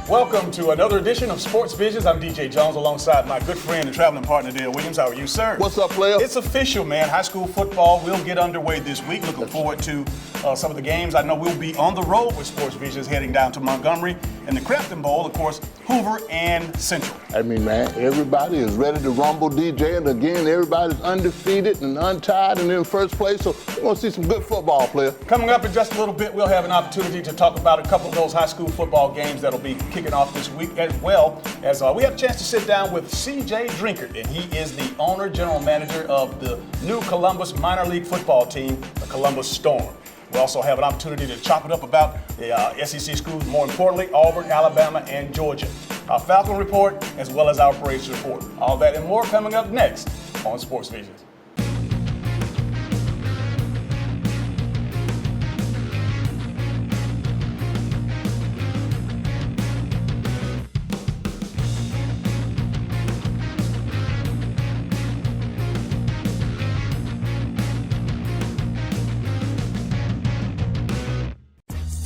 Welcome to another edition of Sports Visions. I'm DJ Jones alongside my good friend and traveling partner, Dale Williams. How are you, sir? What's up, player? It's official, man. High school football will get underway this week. Looking forward to some of the games. I know we'll be on the road with Sports Visions heading down to Montgomery and the Crampton Bowl, of course, Hoover and Central. I mean, man, everybody is ready to rumble, DJ. And again, everybody's undefeated and untied and in first place. So we're going to see some good football, player. Coming up in just a little bit, we'll have an opportunity to talk about a couple of those high school football games that'll be kicking off this week, as well as we have a chance to sit down with C.J. Drinkard, and he is the owner, general manager of the new Columbus minor league football team, the Columbus Storm. We also have an opportunity to chop it up about the SEC schools, more importantly, Auburn, Alabama, and Georgia. Our Falcon report, as well as our Braves report. All that and more coming up next on Sports Visions.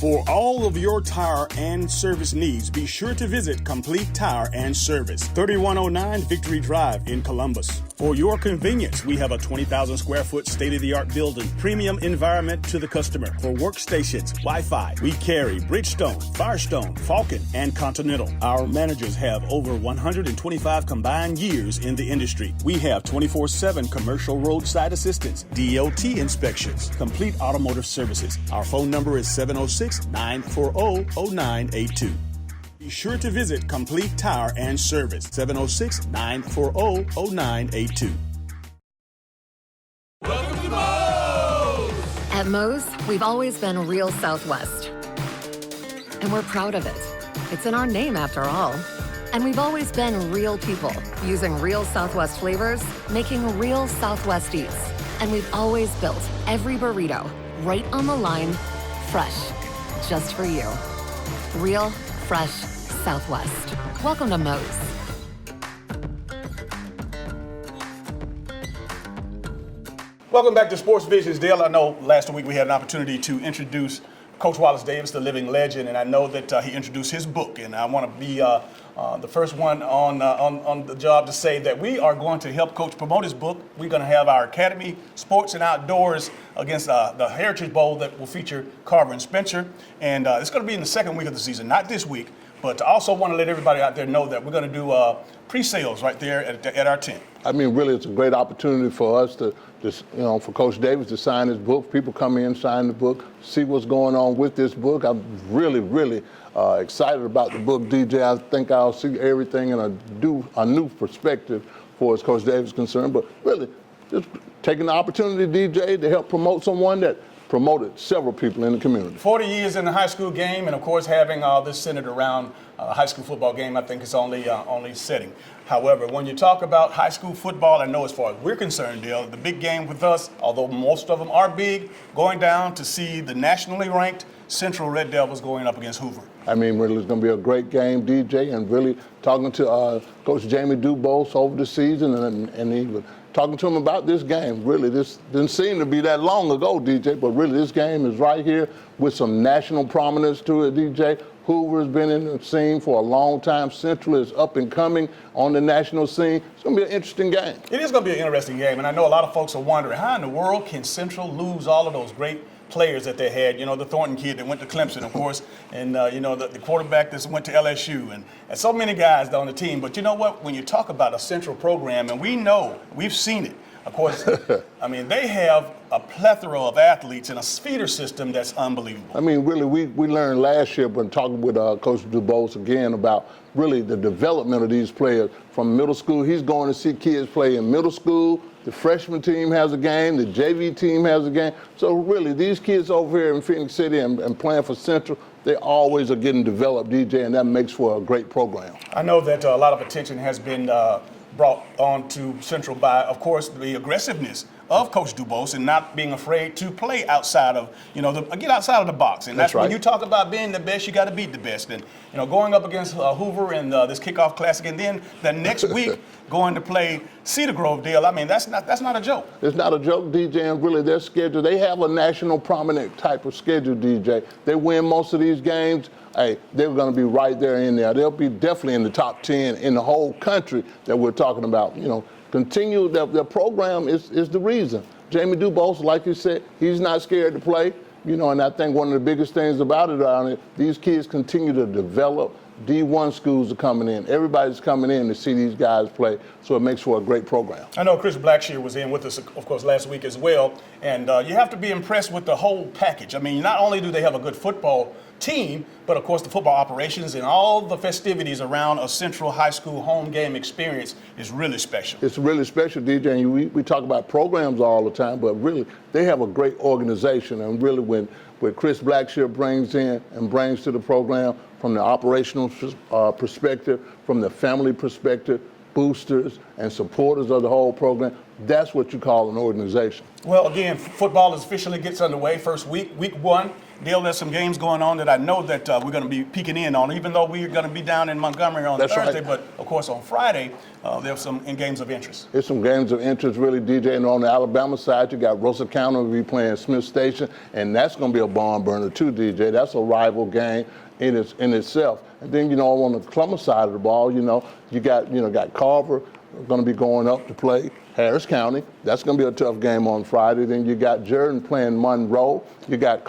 For all of your tire and service needs, be sure to visit Complete Tire and Service, 3109 Victory Drive in Columbus. For your convenience, we have a 20,000 square foot state-of-the-art building, premium environment to the customer. For workstations, Wi-Fi, we carry Bridgestone, Firestone, Falcon, and Continental. Our managers have over 125 combined years in the industry. We have 24/7 commercial roadside assistance, DOT inspections, complete automotive services. Our phone number is 706-940-0982. Be sure to visit Complete Tire and Service, 706-940-0982. Welcome to Moe's! At Moe's, we've always been real Southwest. And we're proud of it. It's in our name after all. And we've always been real people, using real Southwest flavors, making real Southwest eats. And we've always built every burrito right on the line, fresh, just for you. Real, fresh Southwest. Welcome to Moe's. Welcome back to Sports Visions, Dale. I know last week we had an opportunity to introduce Coach Wallace Davis, the living legend, and I know that he introduced his book, and I want to be the first one on the job to say that we are going to help Coach promote his book. We're going to have our Academy Sports and Outdoors against the Heritage Bowl that will feature Carver and Spencer, and it's going to be in the second week of the season, not this week, but I also want to let everybody out there know that we're going to do pre-sales right there at our tent. I mean, really, it's a great opportunity for us to just, for Coach Davis to sign his book. People come in, sign the book, see what's going on with this book. I'm really, really excited about the book, DJ. I think I'll see everything in a new perspective for as Coach Davis is concerned. But really, just taking the opportunity, DJ, to help promote someone that promoted several people in the community. 40 years in the high school game, and of course having this centered around a high school football game, I think is only setting. However, when you talk about high school football, I know as far as we're concerned, Dale, the big game with us, although most of them are big, going down to see the nationally ranked Central Red Devils going up against Hoover. I mean, really, it's going to be a great game, DJ, and really talking to Coach Jamie Dubose over the season and even talking to him about this game. Really, this didn't seem to be that long ago, DJ, but really this game is right here with some national prominence to it, DJ. Hoover's been in the scene for a long time. Central is up and coming on the national scene. It's going to be an interesting game. It is going to be an interesting game, and I know a lot of folks are wondering, how in the world can Central lose all of those great players that they had? The Thornton kid that went to Clemson, of course, and, the quarterback that went to LSU, and so many guys on the team. But you know what? When you talk about a Central program, and we know, we've seen it, of course, I mean, they have a plethora of athletes and a feeder system that's unbelievable. I mean, really, we learned last year when talking with Coach Dubose again about really the development of these players from middle school. He's going to see kids play in middle school. The freshman team has a game. The JV team has a game. So really, these kids over here in Phoenix City and playing for Central, they always are getting developed, DJ, and that makes for a great program. I know that a lot of attention has been brought on to Central by, of course, the aggressiveness of Coach Dubose and not being afraid to play outside of, get outside of the box. And that's right. When you talk about being the best, you got to beat the best. And, going up against Hoover in this kickoff classic, and then the next week going to play Cedar Grove, Dale, I mean, that's not a joke. It's not a joke, DJ, and really their schedule, they have a national prominent type of schedule, DJ. They win most of these games. Hey, they're going to be right there in there. They'll be definitely in the top 10 in the whole country that we're talking about. Continue, their program is the reason. Jamie Dubose, like you said, he's not scared to play. And I think one of the biggest things about it, these kids continue to develop. D1 schools are coming in. Everybody's coming in to see these guys play, so it makes for a great program. I know Chris Blackshear was in with us, of course, last week as well, and you have to be impressed with the whole package. I mean, not only do they have a good football team, but of course the football operations and all the festivities around a Central High School home game experience is really special. It's really special, DJ, and we talk about programs all the time, but really they have a great organization, and really when Chris Blackshear brings to the program from the operational perspective, from the family perspective, boosters and supporters of the whole program, that's what you call an organization. Well, again, football officially gets underway first week one. Dale, there's some games going on that I know that we're going to be peeking in on, even though we're going to be down in Montgomery on Thursday. Right. But, of course, on Friday, there's some games of interest. There's some games of interest, really, DJ. And on the Alabama side, you got Rosa County will be playing Smith Station, and that's going to be a barn burner, too, DJ. That's a rival game in itself. And then, on the Columbus side of the ball, you got Carver going to be going up to play Harris County. That's going to be a tough game on Friday. Then you got Jordan playing Monroe. You got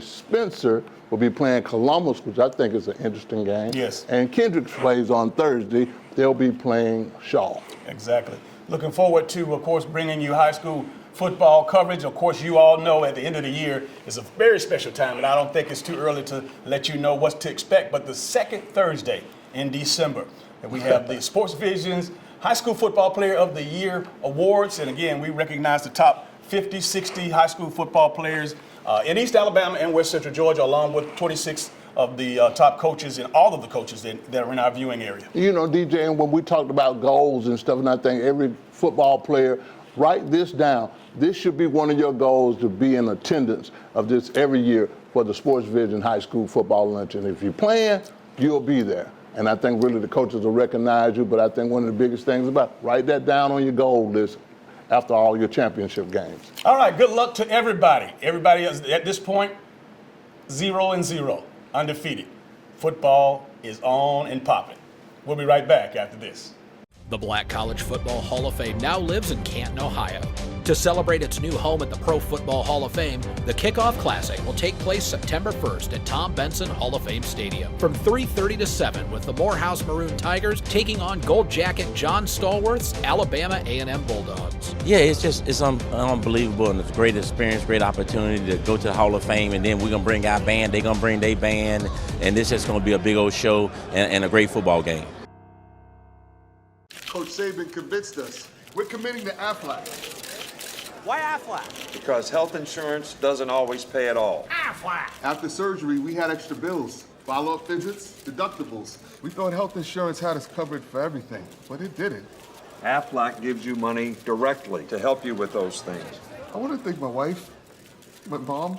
Spencer will be playing Columbus, which I think is an interesting game. Yes. And Kendricks plays on Thursday. They'll be playing Shaw. Exactly. Looking forward to, of course, bringing you high school football coverage. Of course, you all know at the end of the year is a very special time, and I don't think it's too early to let you know what to expect. But the second Thursday in December, we have the Sports Vision's High School Football Player of the Year Awards. And again, we recognize the top 50, 60 high school football players in East Alabama and West Central Georgia, along with 26 of the top coaches and all of the coaches that are in our viewing area. DJ, and when we talked about goals and stuff, and I think every football player, write this down. This should be one of your goals, to be in attendance of this every year for the Sports Vision High School Football Luncheon. If you're playing, you'll be there. And I think really the coaches will recognize you, but I think one of the biggest things about write that down on your goal list after all your championship games. All right, good luck to everybody. Everybody is, at this point, 0-0, undefeated. Football is on and popping. We'll be right back after this. The Black College Football Hall of Fame now lives in Canton, Ohio. To celebrate its new home at the Pro Football Hall of Fame, the Kickoff Classic will take place September 1st at Tom Benson Hall of Fame Stadium from 3:30 to 7, with the Morehouse Maroon Tigers taking on Gold Jacket John Stallworth's Alabama A&M Bulldogs. Yeah, it's unbelievable, and it's a great experience, great opportunity to go to the Hall of Fame, and then we're going to bring our band, they're going to bring their band, and this is going to be a big old show and a great football game. Coach Saban convinced us. We're committing to Aflac. Why Aflac? Because health insurance doesn't always pay at all. Aflac! After surgery, we had extra bills, follow-up visits, deductibles. We thought health insurance had us covered for everything, but it didn't. Aflac gives you money directly to help you with those things. I want to thank my wife, my mom,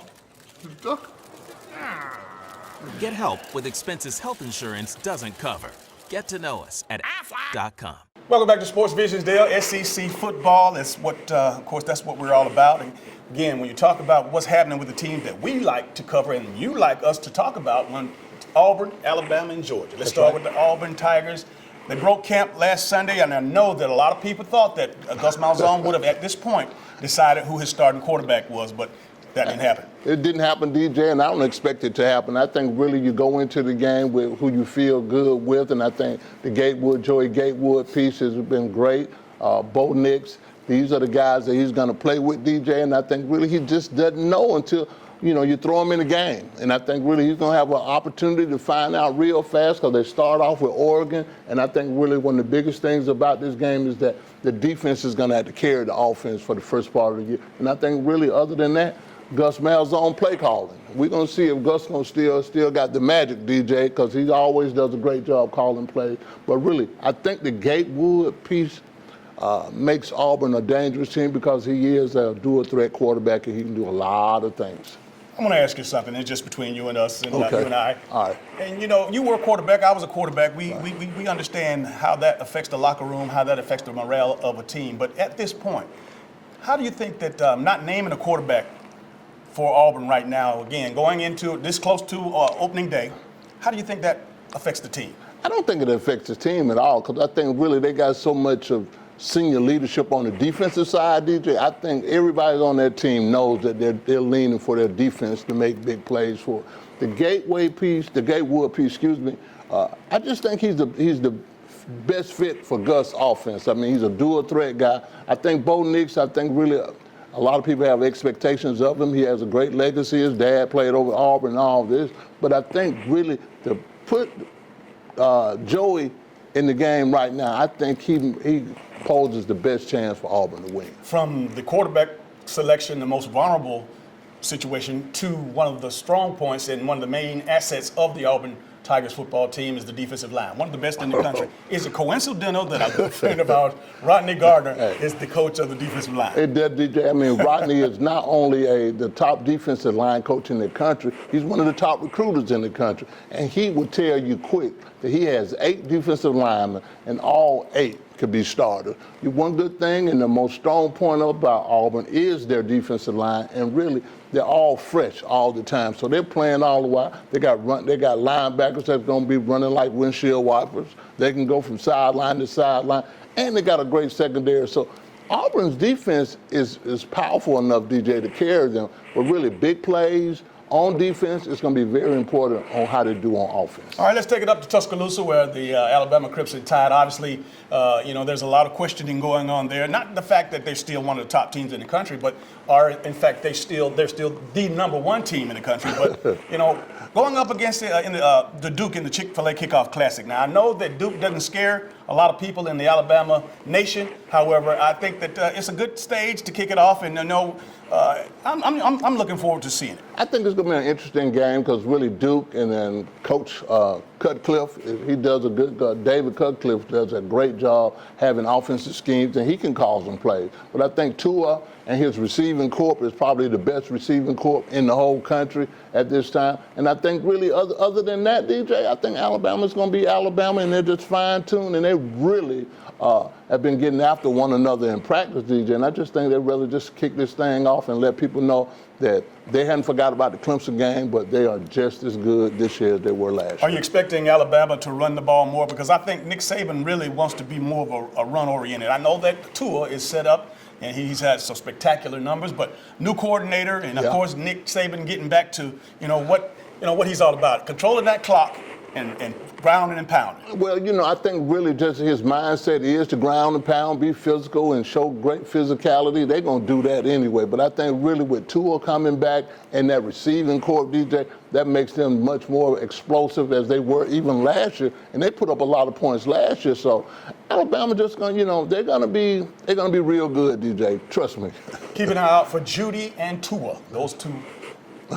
the duck. Get help with expenses health insurance doesn't cover. Get to know us at Aflac.com. Welcome back to Sports Vision's Dale. SEC football is what, of course, that's what we're all about. And again, when you talk about what's happening with the teams that we like to cover and you like us to talk about, when Auburn, Alabama, and Georgia. Let's start with the Auburn Tigers. They broke camp last Sunday, and I know that a lot of people thought that Gus Malzahn would have, at this point, decided who his starting quarterback was, but that didn't happen. It didn't happen, DJ, and I don't expect it to happen. I think really you go into the game with who you feel good with, and I think the Joey Gatewood piece has been great. Bo Nix, these are the guys that he's going to play with, DJ, and I think really he just doesn't know until, you throw him in the game. And I think really he's going to have an opportunity to find out real fast, because they start off with Oregon, and I think really one of the biggest things about this game is that the defense is going to have to carry the offense for the first part of the year. And I think really other than that, Gus Malzahn play calling. We're going to see if Gus going to still got the magic, DJ, because he always does a great job calling plays. But really, I think the Gatewood piece makes Auburn a dangerous team because he is a dual-threat quarterback and he can do a lot of things. I'm going to ask you something. It's just between you and us and Okay. you and I. All right. And, you were a quarterback. I was a quarterback. We understand how that affects the locker room, how that affects the morale of a team. But at this point, how do you think that not naming a quarterback for Auburn right now, again, going into this close to opening day, how do you think that affects the team? I don't think it affects the team at all because I think really they got so much of senior leadership on the defensive side, DJ. I think everybody on that team knows that they're leaning for their defense to make big plays for the Gatewood piece, I just think he's the best fit for Gus' offense. I mean, he's a dual threat guy. I think Bo Nix, really a lot of people have expectations of him. He has a great legacy. His dad played over Auburn and all this. But I think really to put Joey in the game right now, I think he poses the best chance for Auburn to win. From the quarterback selection, the most vulnerable situation, to one of the strong points and one of the main assets of the Auburn Tigers football team is the defensive line, one of the best in the country. Is it coincidental that a good friend of ours, Rodney Gardner, is the coach of the defensive line? It does, DJ. I mean, Rodney is not only the top defensive line coach in the country, he's one of the top recruiters in the country. And he will tell you quick that he has 8 defensive linemen, and all 8 could be starters. One good thing and the most strong point about Auburn is their defensive line, and really they're all fresh all the time. So they're playing all the while. They got linebackers that's going to be running like windshield wipers. They can go from sideline to sideline, and they got a great secondary. So Auburn's defense is powerful enough, DJ, to carry them. But really big plays on defense, it's going to be very important on how they do on offense. All right, let's take it up to Tuscaloosa, where the Alabama Crimson Tide, obviously, there's a lot of questioning going on there. Not the fact that they're still one of the top teams in the country, but are, in fact, they're still the #1 team in the country. But, going up against the Duke in the Chick-fil-A Kickoff Classic. Now, I know that Duke doesn't scare a lot of people in the Alabama nation. However, I think that it's a good stage to kick it off, and I'm looking forward to seeing it. I think it's going to be an interesting game because really Duke and then Coach Cutcliffe, he does David Cutcliffe does a great job having offensive schemes, and he can cause them plays. But I think Tua and his receiving corps is probably the best receiving corps in the whole country at this time. And I think really other than that, DJ, I think Alabama's going to be Alabama, and they're just fine-tuned, and they really have been getting after one another in practice, DJ. And I just think they'd rather just kick this thing off and let people know that they hadn't forgot about the Clemson game, but they are just as good this year as they were last year. Are you expecting Alabama to run the ball more? Because I think Nick Saban really wants to be more of a run-oriented. I know that Tua is set up, and he's had some spectacular numbers, but new coordinator, and of course Nick Saban getting back to what he's all about, controlling that clock and grounding and pounding. Well, I think really just his mindset is to ground and pound, be physical, and show great physicality. They're going to do that anyway. But I think really with Tua coming back and that receiving corps, DJ, that makes them much more explosive as they were even last year. And they put up a lot of points last year. So Alabama just going to, they're going to be real good, DJ. Trust me. Keep an eye out for Judy and Tua. Those two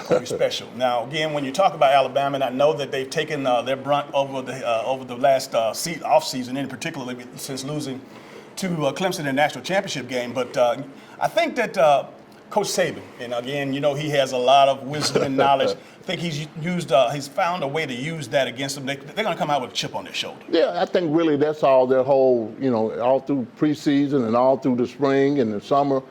very special. Now, again, when you talk about Alabama, and I know that they've taken their brunt over the last off season, in particular since losing to Clemson in the national championship game. But I think that Coach Saban, and again, he has a lot of wisdom and knowledge. I think he's found a way to use that against them. They're going to come out with a chip on their shoulder. Yeah, I think really that's all their whole, all through preseason and all through the spring and the summer.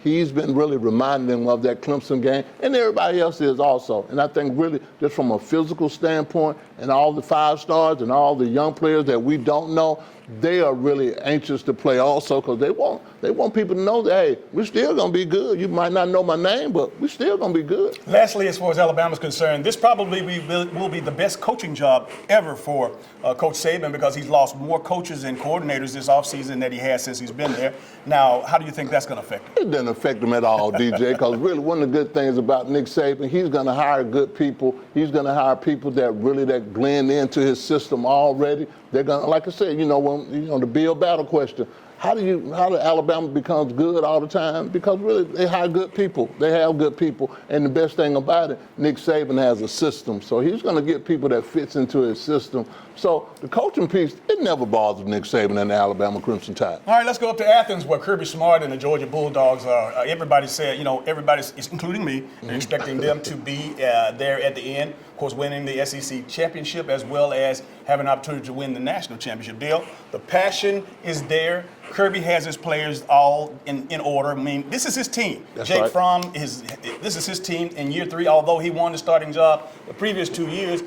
He's been really reminding them of that Clemson game, and everybody else is also. And I think really just from a physical standpoint and all the 5 stars and all the young players that we don't know, they are really anxious to play also because they want people to know that, hey, we're still going to be good. You might not know my name, but we're still going to be good. Lastly, as far as Alabama's concerned, this probably will be the best coaching job ever for Coach Saban because he's lost more coaches and coordinators this offseason than he has since he's been there. Now, how do you think that's going to affect him? It doesn't affect him at all, DJ, because really one of the good things about Nick Saban, he's going to hire good people. He's going to hire people that blend into his system already. They're going to, like I said, the Bill Battle question, How do Alabama becomes good all the time? Because really, they hire good people. They have good people. And the best thing about it, Nick Saban has a system. So he's going to get people that fits into his system. So the coaching piece, it never bothers Nick Saban and the Alabama Crimson Tide. All right, let's go up to Athens where Kirby Smart and the Georgia Bulldogs are. Everybody said, everybody's, including me, expecting them to be there at the end. Of course, winning the SEC championship as well as having an opportunity to win the national championship deal. The passion is there. Kirby has his players all in order. I mean, this is his team. That's Jake right. Fromm, this is his team in year 3, although he won the starting job the previous 2 years.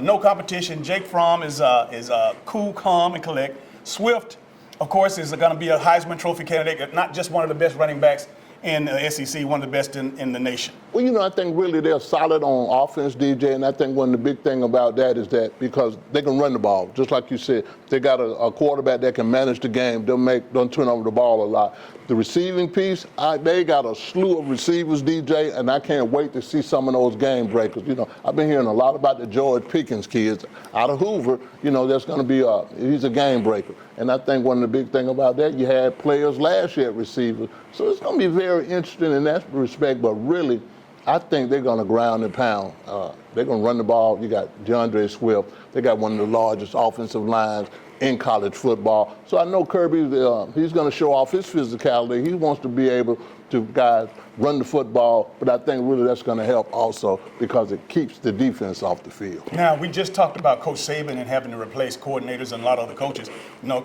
No competition. Jake Fromm is cool, calm, and collect. Swift, of course, is going to be a Heisman Trophy candidate, not just one of the best running backs in the SEC, one of the best in the nation. Well, I think really they're solid on offense, DJ, and I think one of the big thing about that is that because they can run the ball, just like you said, they got a quarterback that can manage the game, don't turn over the ball a lot. The receiving piece, they got a slew of receivers, DJ, and I can't wait to see some of those game breakers. I've been hearing a lot about the George Pickens kids out of Hoover. That's going to be he's a game breaker. And I think one of the big thing about that, you had players last year at receiver. So it's going to be very interesting in that respect, but really, I think they're going to ground and pound. They're going to run the ball. You got DeAndre Swift. They got one of the largest offensive lines in college football. So I know Kirby, he's going to show off his physicality. He wants to be able to, guys, run the football, but I think really that's going to help also because it keeps the defense off the field. Now, we just talked about Coach Saban and having to replace coordinators and a lot of other coaches.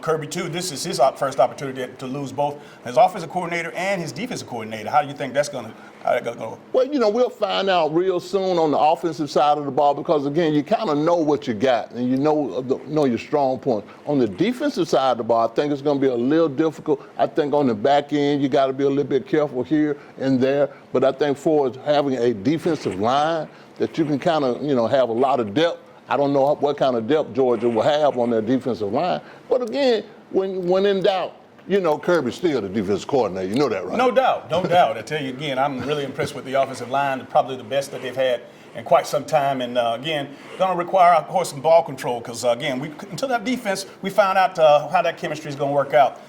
Kirby, too, this is his first opportunity to lose both his offensive coordinator and his defensive coordinator. How do you think that's going to go? Well, we'll find out real soon on the offensive side of the ball because, again, you kind of know what you got and you know your strong point. On the defensive side of the ball, I think it's going to be a little difficult. I think on the back end, you got to be a little bit careful here and there. But I think for having a defensive line that you can kind of, have a lot of depth. I don't know what kind of depth Georgia will have on their defensive line. But again, when in doubt, Kirby's still the defensive coordinator. You know that, right? No doubt. I tell you again, I'm really impressed with the offensive line. Probably the best that they've had in quite some time. And again, going to require, of course, some ball control because, again, until that defense, we found out how that chemistry is going to work out.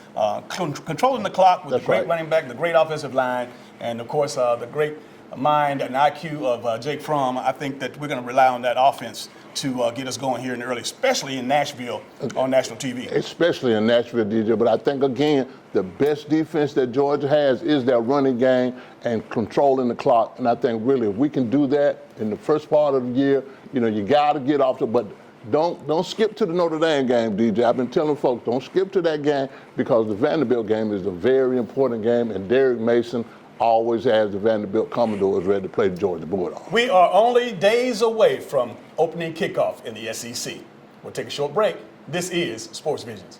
Controlling the clock with the great running back, the great offensive line, and, of course, the great mind and IQ of Jake Fromm. I think that we're going to rely on that offense to get us going here in the early, especially in Nashville on national TV. Especially in Nashville, DJ. But I think, again, the best defense that Georgia has is their running game and controlling the clock. And I think, really, if we can do that in the first part of the year, you got to get off to, but don't skip to the Notre Dame game, DJ. I've been telling folks, don't skip to that game because the Vanderbilt game is a very important game, and Derek Mason always has the Vanderbilt Commodores ready to play the Georgia Bulldogs. We are only days away from opening kickoff in the SEC. We'll take a short break. This is Sports Visions.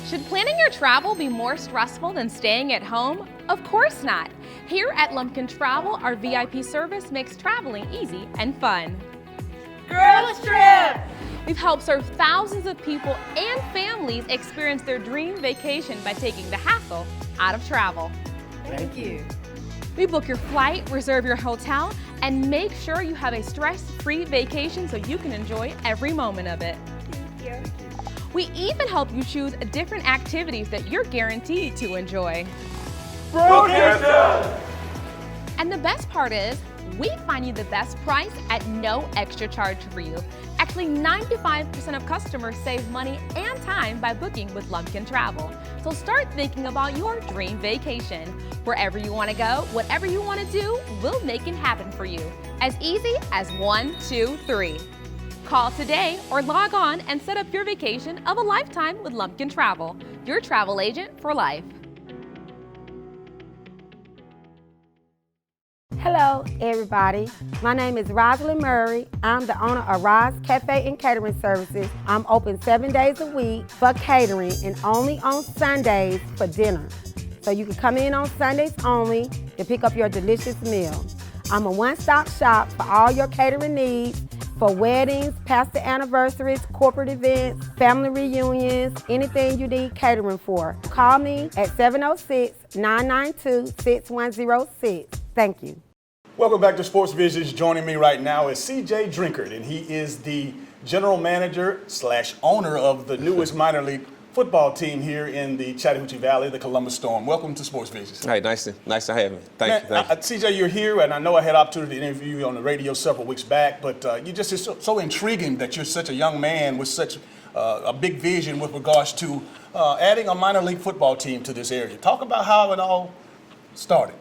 Should planning your travel be more stressful than staying at home? Of course not. Here at Lumpkin Travel, our VIP service makes traveling easy and fun. Girls Trip! We've helped serve thousands of people and families experience their dream vacation by taking the hassle out of travel. Thank you. We book your flight, reserve your hotel, and make sure you have a stress-free vacation so you can enjoy every moment of it. Thank you. We even help you choose different activities that you're guaranteed to enjoy. And the best part is, we find you the best price at no extra charge for you. Actually, 95% of customers save money and time by booking with Lumpkin Travel. So start thinking about your dream vacation. Wherever you want to go, whatever you want to do, we'll make it happen for you. As easy as 1, 2, 3. Call today or log on and set up your vacation of a lifetime with Lumpkin Travel, your travel agent for life. Hello, everybody. My name is Rosalind Murray. I'm the owner of Roz Cafe and Catering Services. I'm open 7 days a week for catering and only on Sundays for dinner. So you can come in on Sundays only to pick up your delicious meal. I'm a one-stop shop for all your catering needs for weddings, pastor anniversaries, corporate events, family reunions, anything you need catering for. Call me at 706-992-6106. Thank you. Welcome back to Sports Visions. Joining me right now is C.J. Drinkard, and he is the general manager / owner of the newest minor league football team here in the Chattahoochee Valley, the Columbus Storm. Welcome to Sports Visions. Hey, nice to have me. Thank you. CJ, you're here, and I know I had opportunity to interview you on the radio several weeks back, but you just is so intriguing that you're such a young man with such a big vision with regards to adding a minor league football team to this area. Talk about how it all started.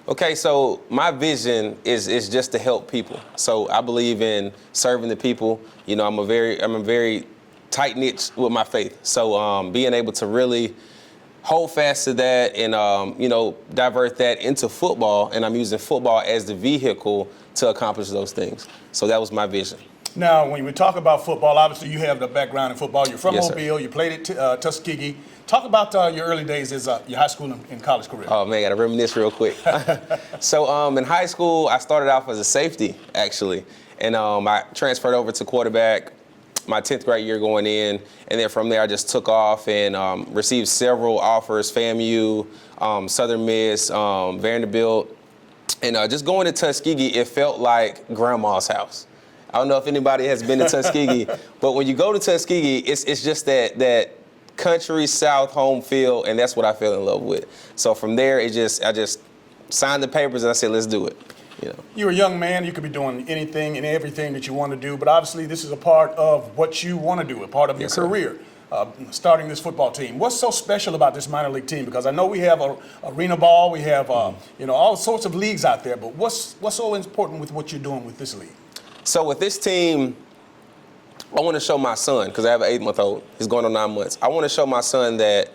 Okay, so my vision is just to help people. So I believe in serving the people. You know, I'm a very tight-knit with my faith. So being able to really hold fast to that and, divert that into football, and I'm using football as the vehicle to accomplish those things. So that was my vision. Now, when we talk about football, obviously you have the background in football. You're from Yes, Mobile. sir. You played at Tuskegee. Talk about your early days as your high school and college career. Oh, man, got to reminisce real quick. So in high school, I started off as a safety, actually. And I transferred over to quarterback my 10th grade year going in. And then from there, I just took off and received several offers, FAMU, Southern Miss, Vanderbilt. And just going to Tuskegee, it felt like grandma's house. I don't know if anybody has been to Tuskegee, but when you go to Tuskegee, it's just that country South home field, and that's what I fell in love with. So from there, I just signed the papers and I said, let's do it. You know. You're a young man. You could be doing anything and everything that you want to do, but obviously this is a part of what you want to do, a part of your career. Starting this football team. What's so special about this minor league team? Because I know we have arena ball, we have all sorts of leagues out there, but what's so important with what you're doing with this league? So with this team, I want to show my son, because I have an 8-month-old. He's going on 9 months. I want to show my son that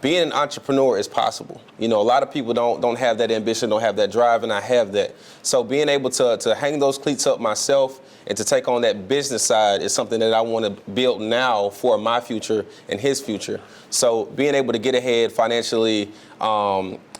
being an entrepreneur is possible. You know, a lot of people don't have that ambition, don't have that drive, and I have that. So being able to hang those cleats up myself and to take on that business side is something that I want to build now for my future and his future. So being able to get ahead financially,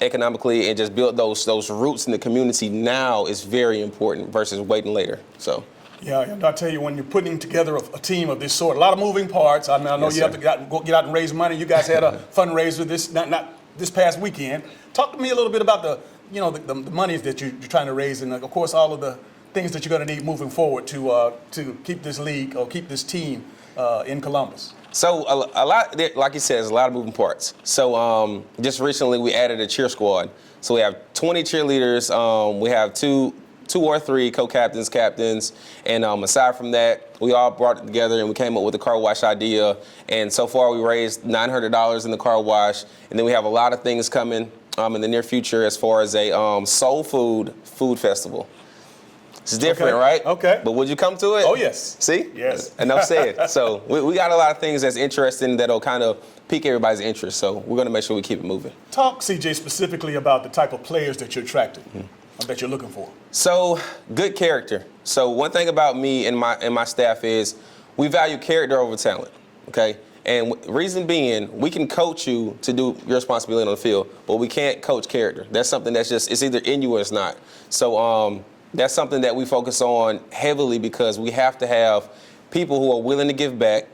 economically, and just build those roots in the community now is very important versus waiting later. So. Yeah, and I'll tell you, when you're putting together a team of this sort, a lot of moving parts. I mean, I know you have to get out and raise money. You guys had a fundraiser not this past weekend. Talk to me a little bit about the monies that you're trying to raise, and of course all of the things that you're going to need moving forward to keep this league or keep this team in Columbus. So a lot, like you said, there's a lot of moving parts. So just recently we added a cheer squad. So we have 20 cheerleaders. We have two or three co-captains, captains, and aside from that, we all brought it together and we came up with the car wash idea. And so far, we raised $900 in the car wash, and then we have a lot of things coming in the near future as far as a soul food festival. It's different, right? Okay. But would you come to it? Oh, yes. See? Yes. Enough said. So we got a lot of things that's interesting that'll kind of pique everybody's interest. So we're going to make sure we keep it moving. Talk, CJ, specifically about the type of players that you're attracted. That you're looking for? So, good character. So one thing about me and my staff is we value character over talent, okay? And reason being, we can coach you to do your responsibility on the field, but we can't coach character. That's something that's it's either in you or it's not. So that's something that we focus on heavily because we have to have people who are willing to give back,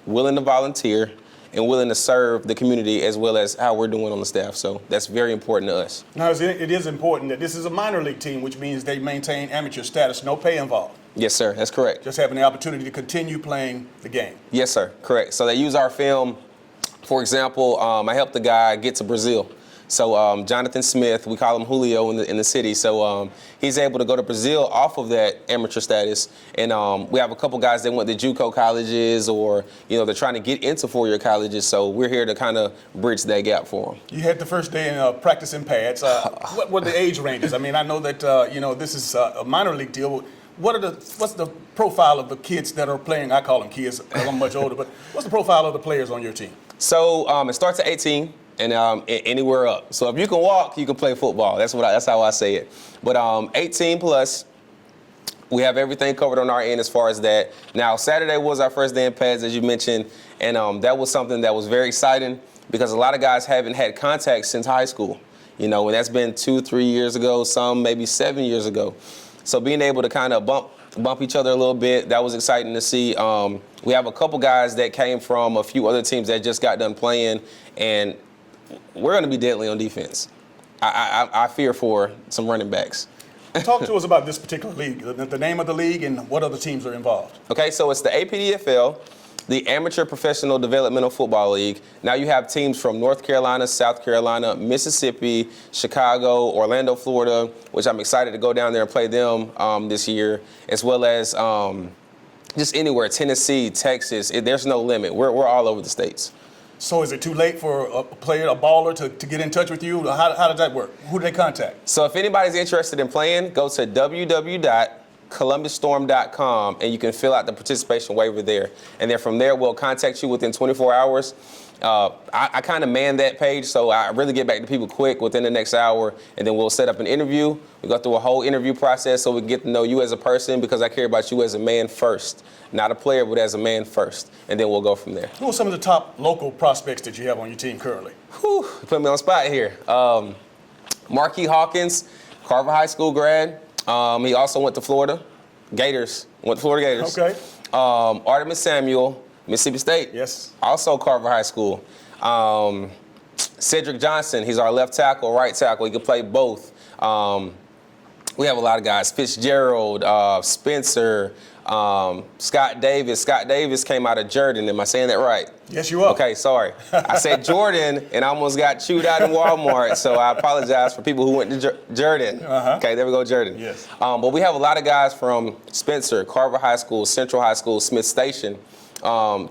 willing to volunteer, and willing to serve the community as well as how we're doing on the staff. So that's very important to us. Now, it is important that this is a minor league team, which means they maintain amateur status, no pay involved. Yes, sir. That's correct. Just having the opportunity to continue playing the game. Yes, sir. Correct. So they use our film. For example, I helped a guy get to Brazil. So Jonathan Smith, we call him Julio in the city. So he's able to go to Brazil off of that amateur status. And we have a couple guys that went to JUCO colleges or, they're trying to get into four-year colleges. So we're here to kind of bridge that gap for them. You had the first day in practicing pads. What were the age ranges? I mean, I know that, this is a minor league deal. What's the profile of the kids that are playing? I call them kids. I'm much older. But what's the profile of the players on your team? So it starts at 18. And anywhere up. So if you can walk, you can play football. That's how I say it. But 18 plus, we have everything covered on our end as far as that. Now, Saturday was our first day in pads, as you mentioned, and that was something that was very exciting because a lot of guys haven't had contact since high school. And that's been 2-3 years ago, some maybe 7 years ago. So being able to kind of bump each other a little bit, that was exciting to see. We have a couple guys that came from a few other teams that just got done playing, and we're going to be deadly on defense. I fear for some running backs. Talk to us about this particular league, the name of the league and what other teams are involved. Okay, so it's the APDFL. the Amateur Professional Developmental Football League. Now you have teams from North Carolina, South Carolina, Mississippi, Chicago, Orlando, Florida, which I'm excited to go down there and play them this year, as well as just anywhere, Tennessee, Texas. There's no limit. We're all over the states. So is it too late for a player, a baller, to get in touch with you? How does that work? Who do they contact? So if anybody's interested in playing, go to www.columbusstorm.com and you can fill out the participation waiver there. And then from there, we'll contact you within 24 hours. I kind of man that page, so I really get back to people quick within the next hour, and then we'll set up an interview. We go through a whole interview process so we can get to know you as a person, because I care about you as a man first. Not a player, but as a man first. And then we'll go from there. Who are some of the top local prospects that you have on your team currently? Whew, you put me on the spot here. Marquis Hawkins, Carver High School grad. He also went to Florida Gators. Went to Florida Gators. Okay. Artemis Samuel, Mississippi State. Yes. Also Carver High School. Cedric Johnson, he's our left tackle, right tackle. He can play both. We have a lot of guys. Fitzgerald, Spencer, Scott Davis. Scott Davis came out of Jordan. Am I saying that right? Yes, you are. Okay, sorry. I said Jordan, and I almost got chewed out in Walmart, so I apologize for people who went to Jordan. Okay, there we go, Jordan. Yes. But we have a lot of guys from Spencer, Carver High School, Central High School, Smith Station.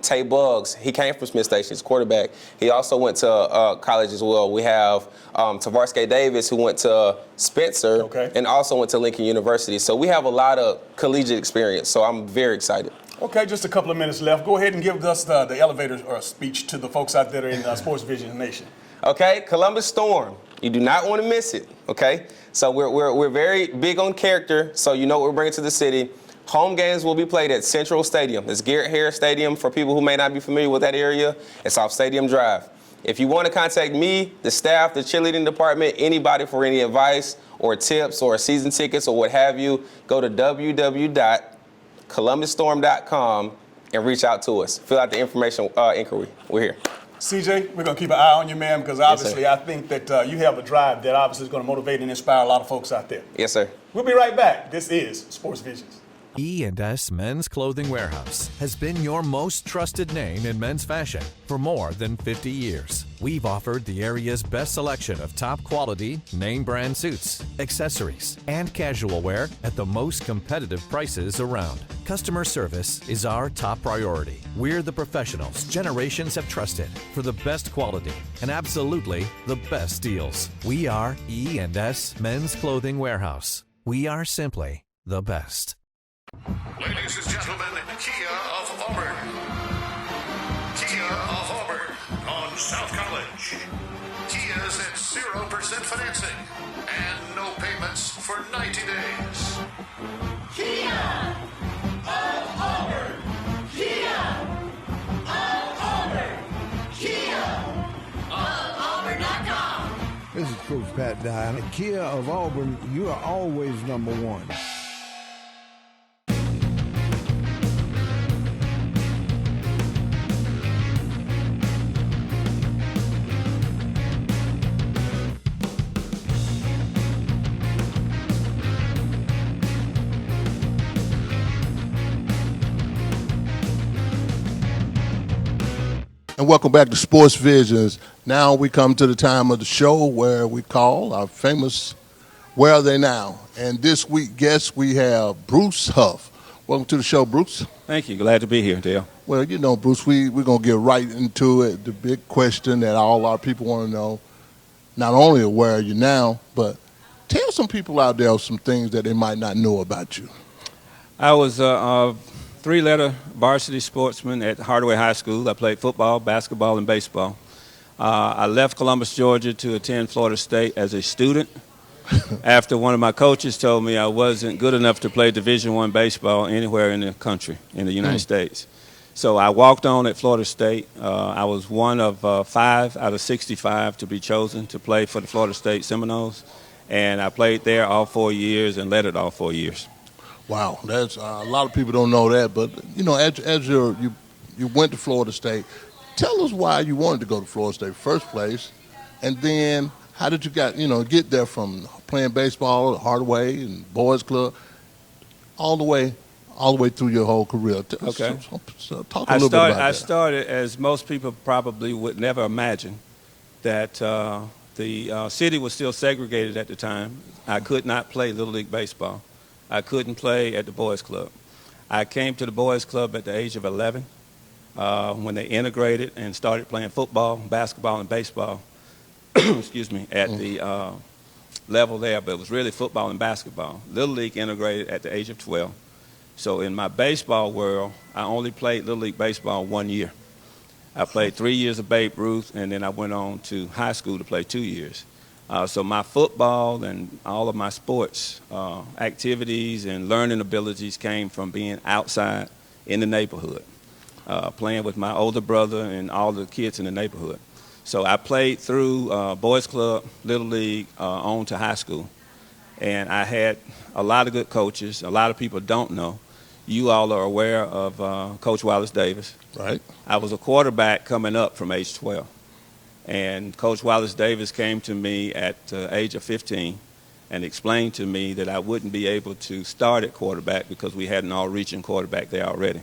Tay Buggs, he came from Smith Station, he's quarterback. He also went to college as well. We have Tavarsky Davis, who went to Spencer and also went to Lincoln University. So we have a lot of collegiate experience, so I'm very excited. Okay, just a couple of minutes left. Go ahead and give us the elevator speech to the folks out there in Sports Vision Nation. Okay, Columbus Storm. You do not want to miss it, okay? So we're very big on character, so you know what we're bringing to the city. Home games will be played at Central Stadium. It's Garrett Harris Stadium for people who may not be familiar with that area. It's off Stadium Drive. If you want to contact me, the staff, the cheerleading department, anybody for any advice or tips or season tickets or what have you, go to www.columbusstorm.com and reach out to us. Fill out the information inquiry. We're here. CJ, we're going to keep an eye on you, man, because obviously I think that you have a drive that obviously is going to motivate and inspire a lot of folks out there. Yes, sir. We'll be right back. This is Sports Visions. E&S Men's Clothing Warehouse has been your most trusted name in men's fashion for more than 50 years. We've offered the area's best selection of top quality, name brand suits, accessories, and casual wear at the most competitive prices around. Customer service is our top priority. We're the professionals generations have trusted for the best quality and absolutely the best deals. We are E&S Men's Clothing Warehouse. We are simply the best. Ladies and gentlemen, Kia of Auburn. Kia of Auburn on South College. Kia's at 0% financing and no payments for 90 days. Kia of Auburn. Kia of Auburn. Kia of Auburn.com. This is Coach Pat Dye. At Kia of Auburn, you are always number one. And welcome back to Sports Visions. Now we come to the time of the show where we call our famous Where Are They Now? And this week, guest, we have Bruce Huff. Welcome to the show, Bruce. Thank you. Glad to be here, Dale. Well, you know, Bruce, we're going to get right into it. The big question that all our people want to know, not only where are you now, but tell some people out there some things that they might not know about you. I was three-letter varsity sportsman at Hardaway High School. I played football, basketball, and baseball. I left Columbus, Georgia to attend Florida State as a student after one of my coaches told me I wasn't good enough to play Division I baseball anywhere in the country, in the United States. So I walked on at Florida State. I was one of 5 out of 65 to be chosen to play for the Florida State Seminoles. And I played there all 4 years and led it all 4 years. Wow, that's a lot of people don't know that, but you know, as you went to Florida State, tell us why you wanted to go to Florida State first place, and then how did you get there from playing baseball at Hardaway and Boys Club, all the way all the way through your whole career. Okay. So talk a little bit about that. I started, as most people probably would never imagine, that the city was still segregated at the time. I could not play Little League Baseball. I couldn't play at the Boys Club. I came to the Boys Club at the age of 11 when they integrated and started playing football, basketball, and baseball, excuse me, at the level there, but it was really football and basketball. Little League integrated at the age of 12. So in my baseball world, I only played Little League Baseball 1 year. I played 3 years of Babe Ruth, and then I went on to high school to play 2 years. So my football and all of my sports activities and learning abilities came from being outside in the neighborhood, playing with my older brother and all the kids in the neighborhood. So I played through Boys Club, Little League, on to high school. And I had a lot of good coaches. A lot of people don't know. You all are aware of Coach Wallace Davis. Right. I was a quarterback coming up from age 12. And Coach Wallace Davis came to me at the age of 15 and explained to me that I wouldn't be able to start at quarterback because we had an all-region quarterback there already.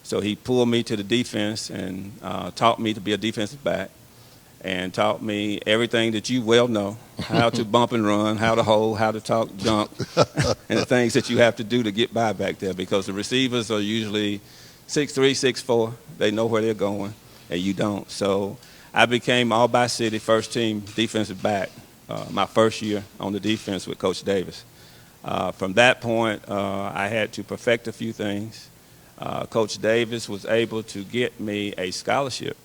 So he pulled me to the defense and taught me to be a defensive back and taught me everything that you well know, how to bump and run, how to hold, how to talk junk, and the things that you have to do to get by back there because the receivers are usually 6'3", 6'4". They know where they're going, and you don't. So I became all-by-city first-team defensive back my first year on the defense with Coach Davis. From that point, I had to perfect a few things. Coach Davis was able to get me a scholarship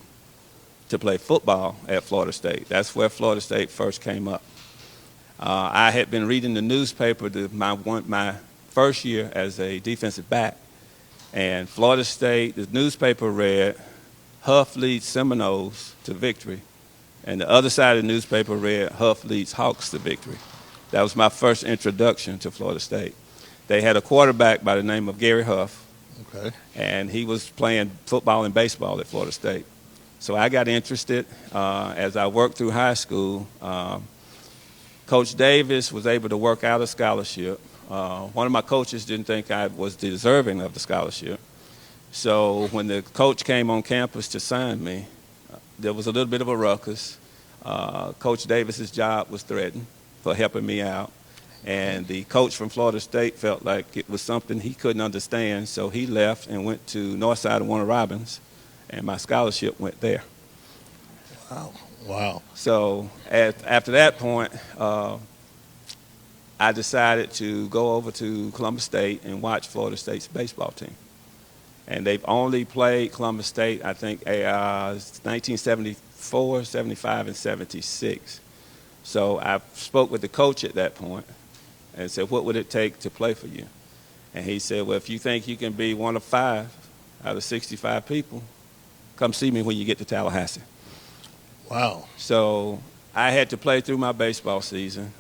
to play football at Florida State. That's where Florida State first came up. I had been reading the newspaper my first year as a defensive back, and Florida State, the newspaper read, Huff leads Seminoles to victory, and the other side of the newspaper read, Huff leads Hawks to victory. That was my first introduction to Florida State. They had a quarterback by the name of Gary Huff, and he was playing football and baseball at Florida State. So I got interested as I worked through high school. Coach Davis was able to work out a scholarship. One of my coaches didn't think I was deserving of the scholarship. So when the coach came on campus to sign me, there was a little bit of a ruckus. Coach Davis's job was threatened for helping me out. And the coach from Florida State felt like it was something he couldn't understand, so he left and went to Northside and Warner Robins, and my scholarship went there. Wow. So after that point, I decided to go over to Columbus State and watch Florida State's baseball team. And they've only played Columbus State, I think, 1974, 75, and 76. So I spoke with the coach at that point and said, what would it take to play for you? And he said, well, if you think you can be one of 5 out of 65 people, come see me when you get to Tallahassee. Wow. So I had to play through my baseball season.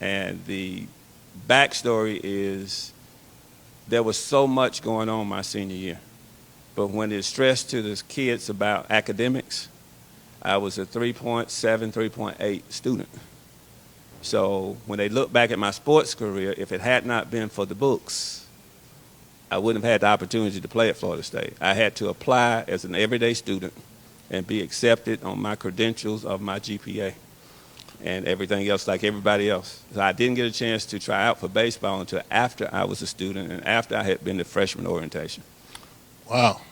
And the backstory is there was so much going on my senior year. But when it's stressed to the kids about academics, I was a 3.7, 3.8 student. So when they look back at my sports career, if it had not been for the books, I wouldn't have had the opportunity to play at Florida State. I had to apply as an everyday student and be accepted on my credentials of my GPA and everything else like everybody else. So I didn't get a chance to try out for baseball until after I was a student and after I had been to freshman orientation. Wow.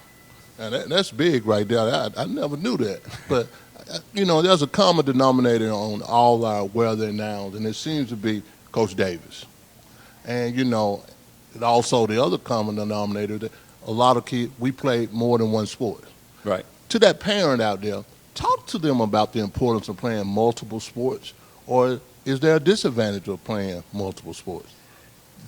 Now that's big right there. I never knew that. But, you know, there's a common denominator on all our weather nouns, and it seems to be Coach Davis. And, you know, also the other common denominator that a lot of kids, we play more than one sport. Right. To that parent out there, talk to them about the importance of playing multiple sports, or is there a disadvantage of playing multiple sports?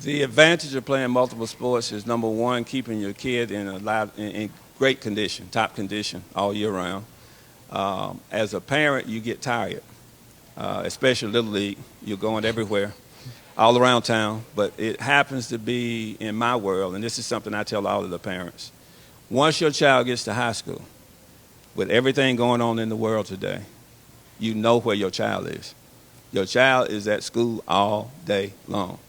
The advantage of playing multiple sports is, number one, keeping your kid in great condition, top condition all year round. As a parent, you get tired, especially Little League. You're going everywhere, all around town. But it happens to be in my world, and this is something I tell all of the parents. Once your child gets to high school, with everything going on in the world today, you know where your child is. Your child is at school all day long.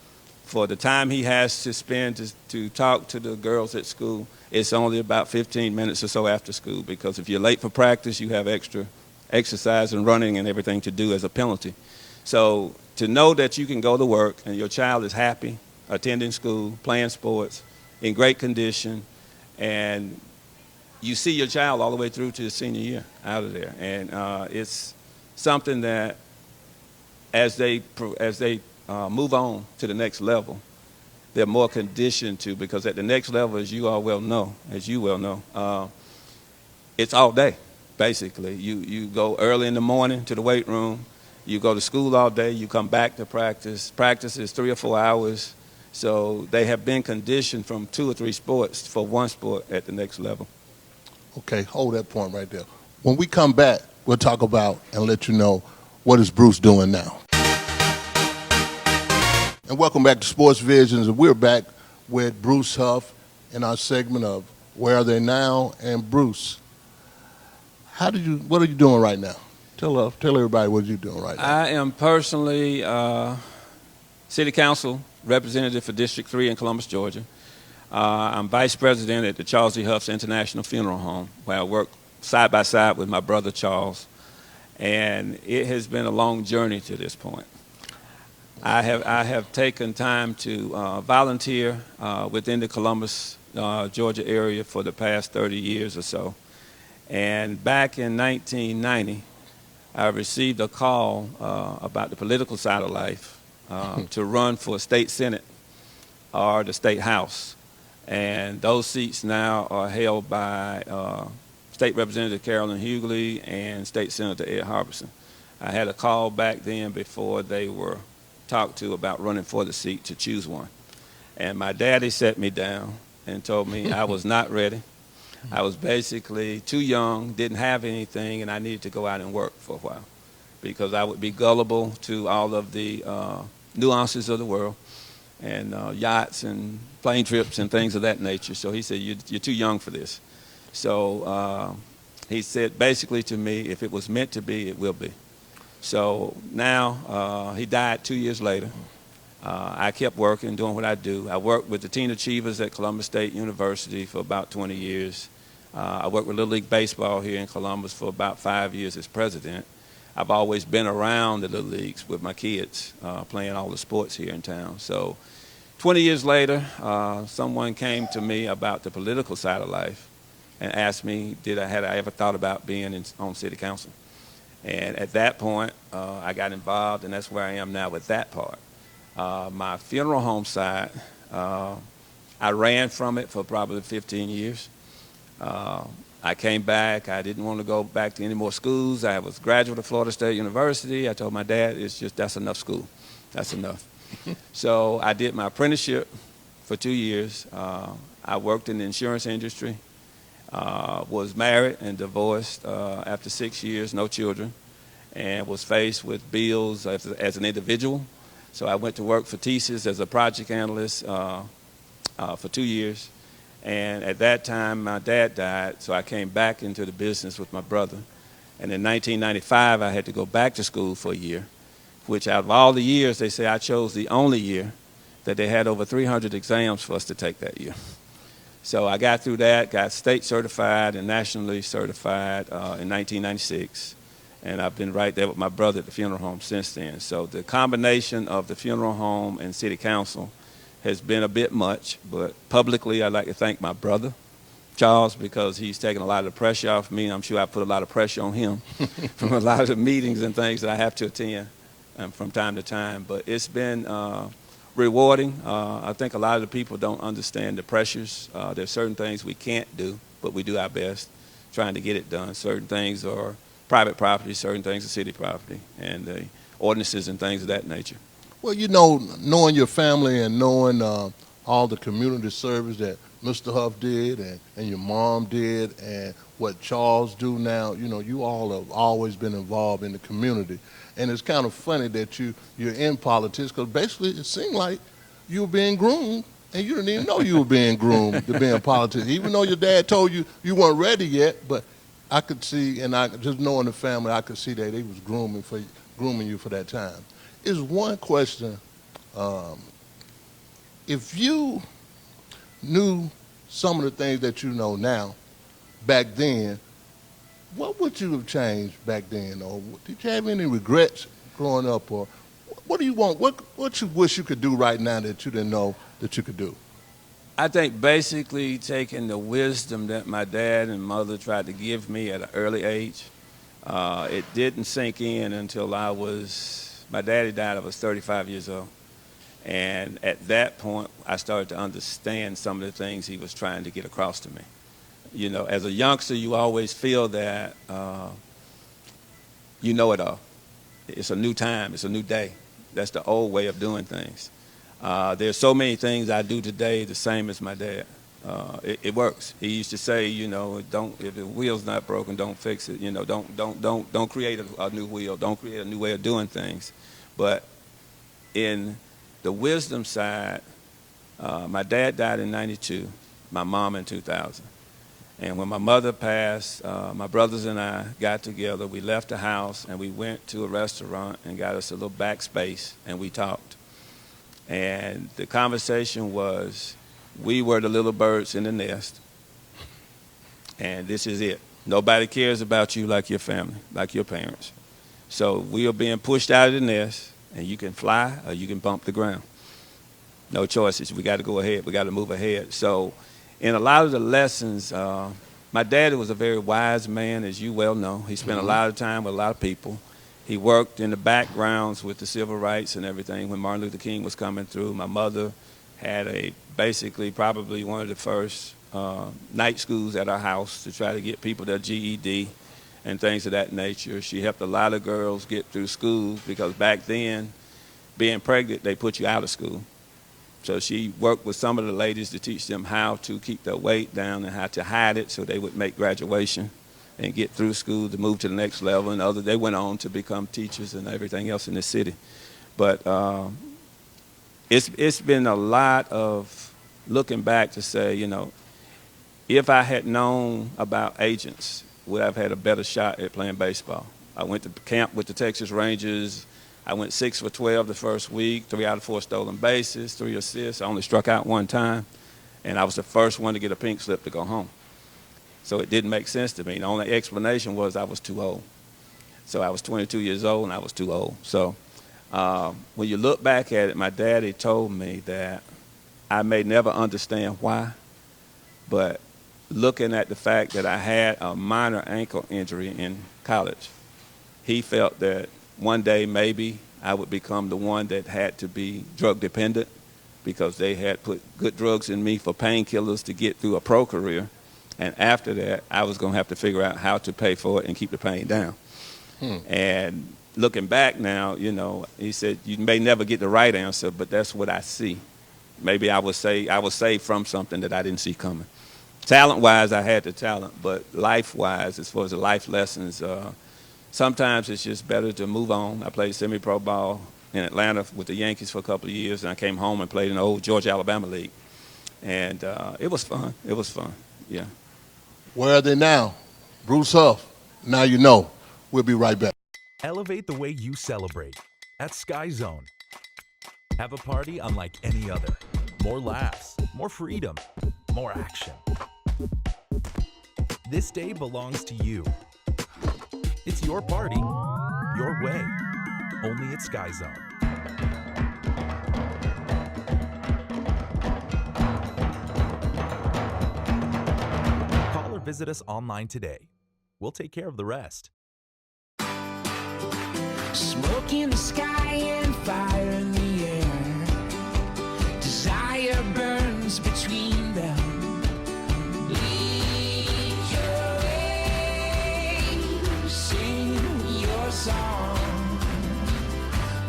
for the time he has to spend to talk to the girls at school, it's only about 15 minutes or so after school, because if you're late for practice, you have extra exercise and running and everything to do as a penalty. So to know that you can go to work and your child is happy, attending school, playing sports, in great condition, and you see your child all the way through to his senior year out of there. And it's something that as they move on to the next level, they're more conditioned to, because at the next level, as you well know, it's all day, basically. You go early in the morning to the weight room, you go to school all day, you come back to practice. Practice is 3 or 4 hours. So they have been conditioned from 2 or 3 sports for one sport at the next level. Okay, hold that point right there. When we come back, we'll talk about and let you know what is Bruce doing now. And welcome back to Sports Visions. And we're back with Bruce Huff in our segment of Where Are They Now? And Bruce, what are you doing right now? Tell everybody what you're doing right now. I am personally City Council representative for District 3 in Columbus, Georgia. I'm vice president at the Charles E. Huff's International Funeral Home, where I work side by side with my brother Charles. And it has been a long journey to this point. I have taken time to volunteer within the Columbus, Georgia area for the past 30 years or so. And back in 1990, I received a call about the political side of life to run for a state senate or the state house. And those seats now are held by State Representative Carolyn Hughley and State Senator Ed Harbison. I had a call back then before they were talked to about running for the seat to choose one. And my daddy sat me down and told me I was not ready. I was basically too young, didn't have anything, and I needed to go out and work for a while because I would be gullible to all of the nuances of the world and yachts and plane trips and things of that nature. So he said, you're too young for this. So he said basically to me, if it was meant to be, it will be. So now he died 2 years later. I kept working, doing what I do. I worked with the Teen Achievers at Columbus State University for about 20 years. I worked with Little League Baseball here in Columbus for about 5 years as president. I've always been around the Little Leagues with my kids, playing all the sports here in town. So 20 years later, someone came to me about the political side of life and asked me, had I ever thought about being on city council? And at that point, I got involved, and that's where I am now with that part. My funeral home side, I ran from it for probably 15 years. I came back. I didn't want to go back to any more schools. I was a graduate of Florida State University. I told my dad, that's enough school. That's enough. So I did my apprenticeship for 2 years. I worked in the insurance industry. Was married and divorced after 6 years, no children, and was faced with bills as an individual. So I went to work for TSYS as a project analyst for 2 years. And at that time, my dad died, so I came back into the business with my brother. And in 1995, I had to go back to school for a year, which out of all the years, they say I chose the only year that they had over 300 exams for us to take that year. So I got through that, got state certified and nationally certified in 1996. And I've been right there with my brother at the funeral home since then. So the combination of the funeral home and city council has been a bit much, but publicly I'd like to thank my brother, Charles, because he's taken a lot of the pressure off me. I'm sure I put a lot of pressure on him from a lot of the meetings and things that I have to attend from time to time. But it's been rewarding. I think a lot of the people don't understand the pressures. There's certain things we can't do, but we do our best trying to get it done. Certain things are private property, certain things are city property, and the ordinances and things of that nature. Well, you know, knowing your family and knowing all the community service that Mr. Huff did and your mom did and what Charles do now, you know, you all have always been involved in the community. And it's kind of funny that you're in politics because basically it seemed like you were being groomed and you didn't even know you were being groomed to be in politics. Even though your dad told you you weren't ready yet, but I could see, and I just knowing the family, I could see that he was grooming you for that time. Is one question if you knew some of the things that you know now, back then, what would you have changed back then? Or did you have any regrets growing up? Or what do you want? What you wish you could do right now that you didn't know that you could do? I think basically taking the wisdom that my dad and mother tried to give me at an early age, it didn't sink in until my daddy died, I was 35 years old. And at that point, I started to understand some of the things he was trying to get across to me. You know, as a youngster, you always feel that you know it all. It's a new time, it's a new day. That's the old way of doing things. There's so many things I do today the same as my dad. It works. He used to say, you know, if the wheel's not broken, don't fix it. You know, don't create a new wheel. Don't create a new way of doing things. But in the wisdom side, my dad died in '92, my mom in 2000. And when my mother passed, my brothers and I got together. We left the house and we went to a restaurant and got us a little back space and we talked. And the conversation was, we were the little birds in the nest, and this is it. Nobody cares about you like your family, like your parents. So we are being pushed out of the nest, and you can fly or you can bump the ground. No choices. We got to go ahead. We got to move ahead. So in a lot of the lessons, my daddy was a very wise man, as you well know. He spent a lot of time with a lot of people. He worked in the backgrounds with the civil rights and everything when Martin Luther King was coming through. My mother had basically probably one of the first night schools at our house to try to get people their GED and things of that nature. She helped a lot of girls get through school because back then, being pregnant, they put you out of school. So she worked with some of the ladies to teach them how to keep their weight down and how to hide it so they would make graduation and get through school to move to the next level. And they went on to become teachers and everything else in the city. But it's been a lot of looking back to say, you know, if I had known about agents, would I have had a better shot at playing baseball? I went to camp with the Texas Rangers. I went 6 for 12 the first week, 3 out of 4 stolen bases, 3 assists. I only struck out 1 time, and I was the first one to get a pink slip to go home. So it didn't make sense to me. The only explanation was I was too old. So I was 22 years old, and I was too old. So when you look back at it, my daddy told me that I may never understand why, but looking at the fact that I had a minor ankle injury in college, he felt that one day maybe I would become the one that had to be drug dependent because they had put good drugs in me for painkillers to get through a pro career. And after that, I was going to have to figure out how to pay for it and keep the pain down. And looking back now, you know, he said, you may never get the right answer, but that's what I see. Maybe I was saved from something that I didn't see coming. Talent-wise, I had the talent, but life-wise, as far as the life lessons, sometimes it's just better to move on. I played semi-pro ball in Atlanta with the Yankees for a couple of years, and I came home and played in the old Georgia-Alabama League. And it was fun. It was fun, yeah. Where are they now? Bruce Huff, Now You Know. We'll be right back. Elevate the way you celebrate at Sky Zone. Have a party unlike any other. More laughs, more freedom, more action. This day belongs to you. It's your party, your way. Only at Sky Zone. Call or visit us online today. We'll take care of the rest. Smoke in the sky and fire in the air. Desire burns between them. Lead your way, sing your song.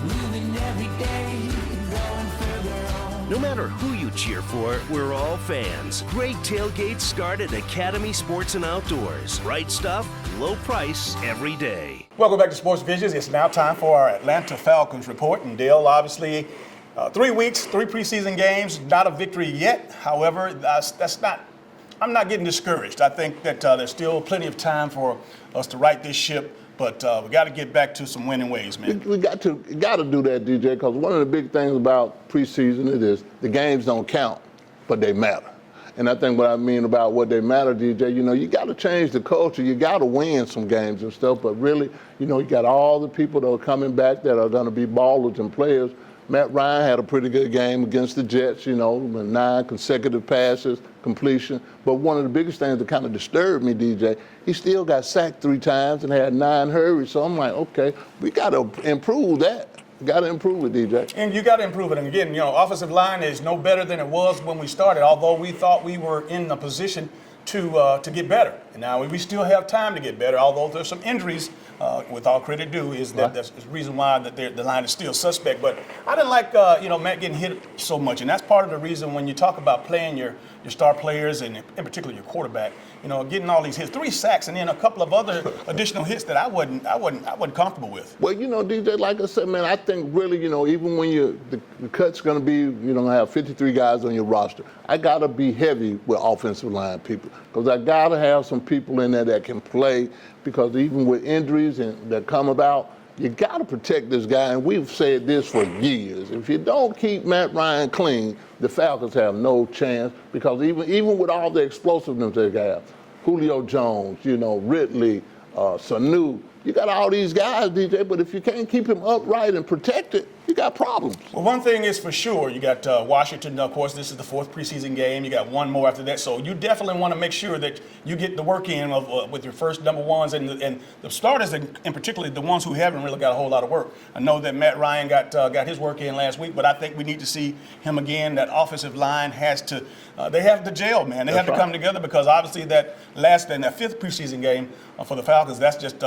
Moving every day, going further on. No matter who you cheer for, we're all fans. Great tailgates start at Academy Sports and Outdoors. Right stuff, low price every day. Welcome back to Sports Visions. It's now time for our Atlanta Falcons report. And Dale, obviously, 3 weeks, 3 preseason games, not a victory yet. However, I'm not getting discouraged. I think that there's still plenty of time for us to right this ship, But we got to get back to some winning ways, man. We got to do that, DJ, because one of the big things about preseason is the games don't count, but they matter. And I think what I mean about what they matter, DJ, you got to change the culture. You got to win some games and stuff, but really, you got all the people that are coming back that are going to be ballers and players. Matt Ryan had a pretty good game against the Jets, 9 consecutive passes, completion. But one of the biggest things that kind of disturbed me, DJ, he still got sacked 3 times and had 9 hurries. So I'm like, okay, we got to improve that. We got to improve it, DJ. And you got to improve it. And again, offensive line is no better than it was when we started, although we thought we were in a position to get better. And now we still have time to get better, although there's some injuries. With all credit due, is that that's the reason why the line is still suspect. But I didn't like Matt getting hit so much, and that's part of the reason when you talk about playing your star players and in particular your quarterback, getting all these hits, 3 sacks, and then a couple of other additional hits that I wasn't comfortable with. Well, DJ, like I said, man, I think really, even when the cut's going to be, have 53 guys on your roster, I got to be heavy with offensive line people because I got to have some people in there that can play. Because even with injuries that come about, you got to protect this guy. And we've said this for years. If you don't keep Matt Ryan clean, the Falcons have no chance. Because even with all the explosiveness they have, Julio Jones, Ridley, Sanu, you got all these guys, DJ. But if you can't keep him upright and protected, you got problems. Well, one thing is for sure, you got Washington. Of course, this is the 4th preseason game. You got 1 more after that, so you definitely want to make sure that you get the work in with your first number ones and the starters, and particularly the ones who haven't really got a whole lot of work. I know that Matt Ryan got his work in last week, but I think we need to see him again. That offensive line has to. They have to gel, man. They have to come together because obviously that 5th preseason game for the Falcons, that's just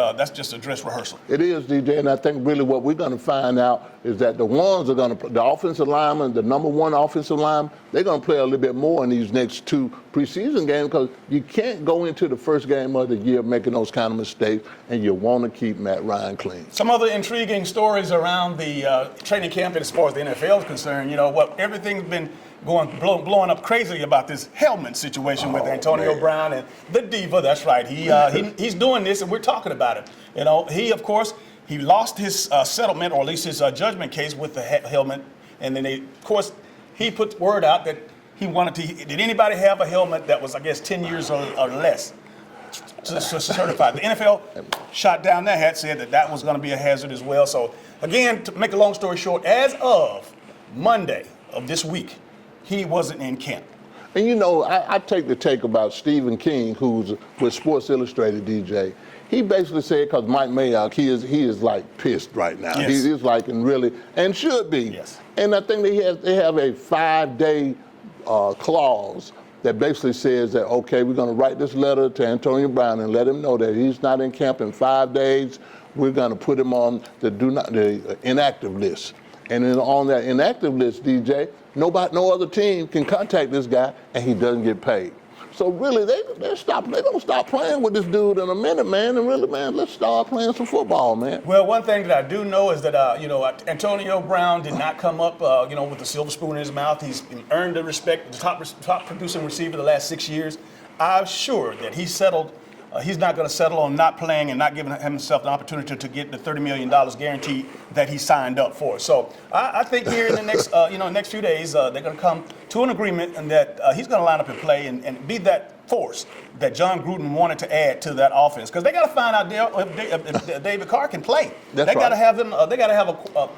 a dress rehearsal. It is, DJ, and I think really what we're going to find out is that the offensive linemen, the number 1 offensive lineman, they're going to play a little bit more in these next 2 preseason games because you can't go into the first game of the year making those kind of mistakes, and you want to keep Matt Ryan clean. Some other intriguing stories around the training camp as far as the NFL is concerned. Everything's been blowing up crazy about this helmet situation with Antonio Brown and the diva. That's right. He's doing this, and we're talking about it. He, of course, he lost his settlement, or at least his judgment case with the helmet, and then he put word out that he wanted to. Did anybody have a helmet that was, I guess, 10 years or less to certify? The NFL shot down that hat, said that was going to be a hazard as well. So again, to make a long story short, as of Monday of this week, he wasn't in camp. And I take the take about Stephen King, who's with Sports Illustrated, DJ. He basically said, because Mike Mayock, he is like pissed right now. Yes. He is like, and should be. Yes. And I think they have a 5-day clause that basically says that, okay, we're going to write this letter to Antonio Brown and let him know that he's not in camp in 5 days. We're going to put him on the inactive list. And then on that inactive list, DJ, no other team can contact this guy, and he doesn't get paid. So really, they don't stop playing with this dude in a minute, man. And really, man, let's start playing some football, man. Well, one thing that I do know is that Antonio Brown did not come up with a silver spoon in his mouth. He's earned the respect, the top producing receiver the last 6 years. I'm sure that he settled. He's not going to settle on not playing and not giving himself the opportunity to get the $30 million guaranteed that he signed up for. So I think here in the next few days, they're going to come to an agreement and that he's going to line up and play and be that force that John Gruden wanted to add to that offense, because they got to find out if David Carr can play. They got to have them. They got to have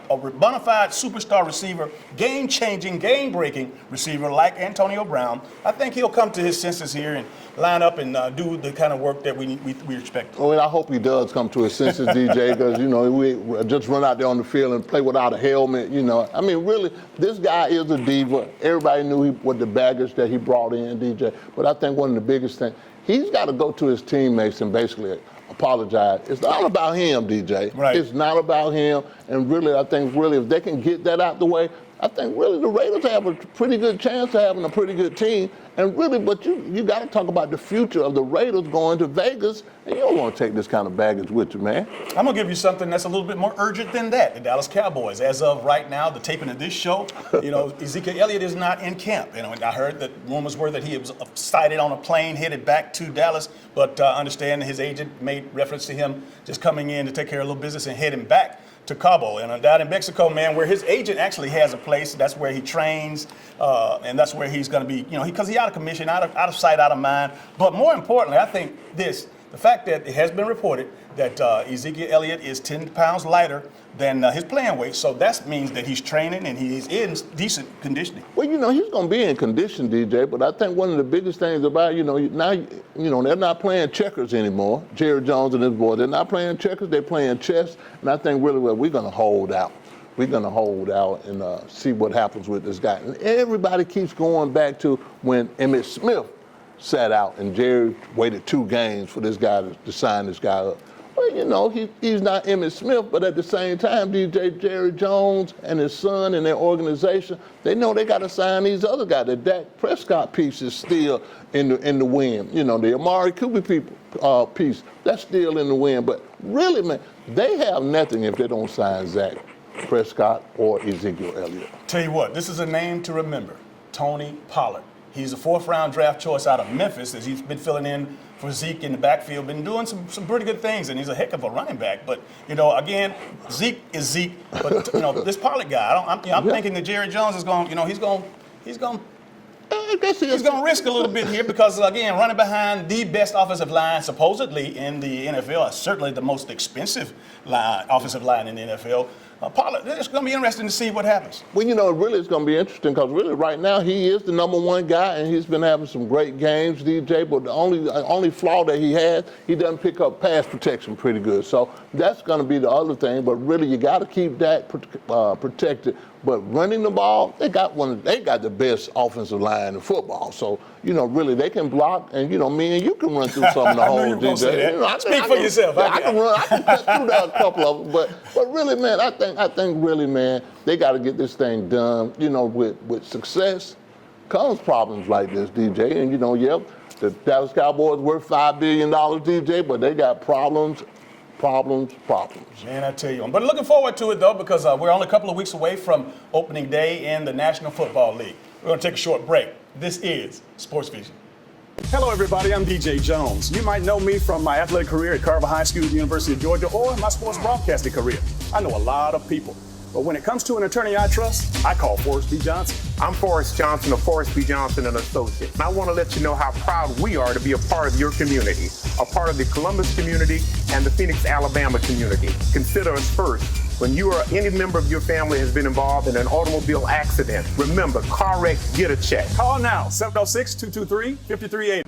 a bona fide superstar receiver, game-changing, game-breaking receiver like Antonio Brown. I think he'll come to his senses here and line up and do the kind of work that we expect. Well, I hope he does come to his senses, DJ, because we just run out there on the field and play without a helmet. I mean, really, this guy is a diva. Everybody knew what the baggage that he brought in, DJ. But I think one of the biggest things, he's got to go to his teammates and basically apologize. It's not about him, DJ. Right. It's not about him. And really, I think if they can get that out the way, I think really the Raiders have a pretty good chance of having a pretty good team. And really, but you got to talk about the future of the Raiders going to Vegas, and you don't want to take this kind of baggage with you, man. I'm going to give you something that's a little bit more urgent than that. The Dallas Cowboys, as of right now, the taping of this show, Ezekiel Elliott is not in camp. I heard that rumors were that he was sighted on a plane headed back to Dallas, but understand his agent made reference to him just coming in to take care of a little business and heading back to Cabo. And down in Mexico, man, where his agent actually has a place, that's where he trains, and that's where he's going to be, because he's out of commission, out of sight, out of mind. But more importantly, I think the fact that it has been reported that Ezekiel Elliott is 10 pounds lighter than his playing weight, so that means that he's training and he's in decent conditioning. Well, he's going to be in condition, DJ, but I think one of the biggest things about, now, they're not playing checkers anymore. Jerry Jones and his boys, they're not playing checkers, they're playing chess, and I think really well, we're going to hold out. We're going to hold out and see what happens with this guy. And everybody keeps going back to when Emmitt Smith sat out and Jerry waited 2 games for this guy to sign this guy up. Well, he's not Emmitt Smith, but at the same time, DJ Jerry Jones and his son and their organization, they know they got to sign these other guys. The Dak Prescott piece is still in the wind. The Amari Cooper piece, that's still in the wind. But really, man, they have nothing if they don't sign Zach Prescott or Ezekiel Elliott. Tell you what, this is a name to remember, Tony Pollard. He's a 4th-round draft choice out of Memphis, as he's been filling in for Zeke in the backfield, been doing some pretty good things, and he's a heck of a running back. But, again, Zeke is Zeke. But, this Pollard guy, I'm thinking that Jerry Jones is going, he's going to risk a little bit here because, again, running behind the best offensive line supposedly in the NFL, certainly the most expensive offensive line in the NFL. Pollard, it's going to be interesting to see what happens. Well, really it's going to be interesting because really right now he is the number 1 guy and he's been having some great games, DJ, but the only flaw that he has, he doesn't pick up pass protection pretty good. So that's going to be the other thing, but really you got to keep that protected. But running the ball, they got the best offensive line in football. So, really they can block and, me and you can run through some of the holes, DJ. Speak for yourself. I can cut through a couple of them, but really, man, I think really, man, they got to get this thing done. With success comes problems like this, DJ. And the Dallas Cowboys worth $5 billion, DJ, but they got problems. Man, I tell you. But looking forward to it, though, because we're only a couple of weeks away from opening day in the National Football League. We're going to take a short break. This is Sports Vision. Hello, everybody. I'm DJ Jones. You might know me from my athletic career at Carver High School, University of Georgia, or my sports broadcasting career. I know a lot of people. But when it comes to an attorney I trust, I call Forrest B. Johnson. I'm Forrest Johnson of Forrest B. Johnson & Associates. And I want to let you know how proud we are to be a part of your community, a part of the Columbus community and the Phoenix, Alabama community. Consider us first. When you or any member of your family has been involved in an automobile accident, remember, Car Wreck, get a check. Call now, 706-223-5380.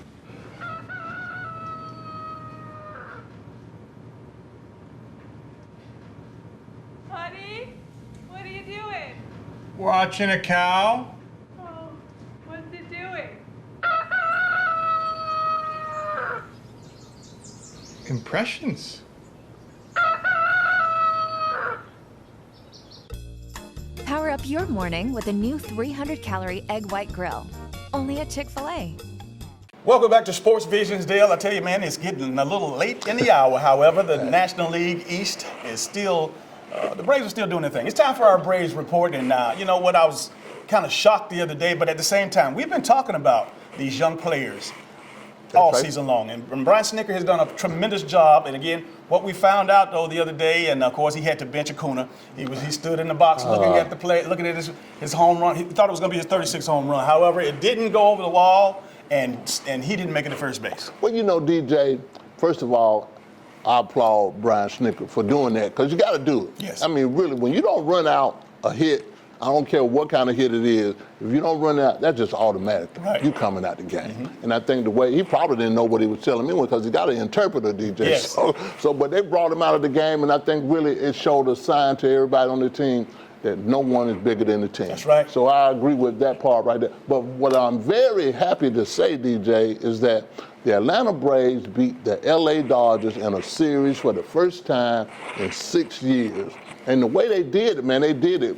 Watching a cow. Oh, what's it doing? Impressions. Power up your morning with a new 300-calorie egg white grill. Only at Chick-fil-A. Welcome back to Sports Visions, Dale. I tell you, man, it's getting a little late in the hour. However, the National League East is still... the Braves are still doing their thing. It's time for our Braves report. And you know what? I was kind of shocked the other day, but at the same time, we've been talking about these young players all season long. And Brian Snitker has done a tremendous job. And again, what we found out, though, the other day, and of course, he had to bench Acuna. He stood in the box looking at the play, looking at his home run. He thought it was going to be his 36th home run. However, it didn't go over the wall, and he didn't make it to first base. Well, DJ, first of all, I applaud Brian Snitker for doing that because you got to do it. Yes. I mean, really, when you don't run out a hit, I don't care what kind of hit it is, if you don't run out, that's just automatic. Right. You coming out the game. And I think the way, he probably didn't know what he was telling me because he got an interpreter, DJ. Yes. But they brought him out of the game, and I think really it showed a sign to everybody on the team that no one is bigger than the team. That's right. So I agree with that part right there. But what I'm very happy to say, DJ, is that the Atlanta Braves beat the LA Dodgers in a series for the first time in 6 years. And the way they did it, man, they did it,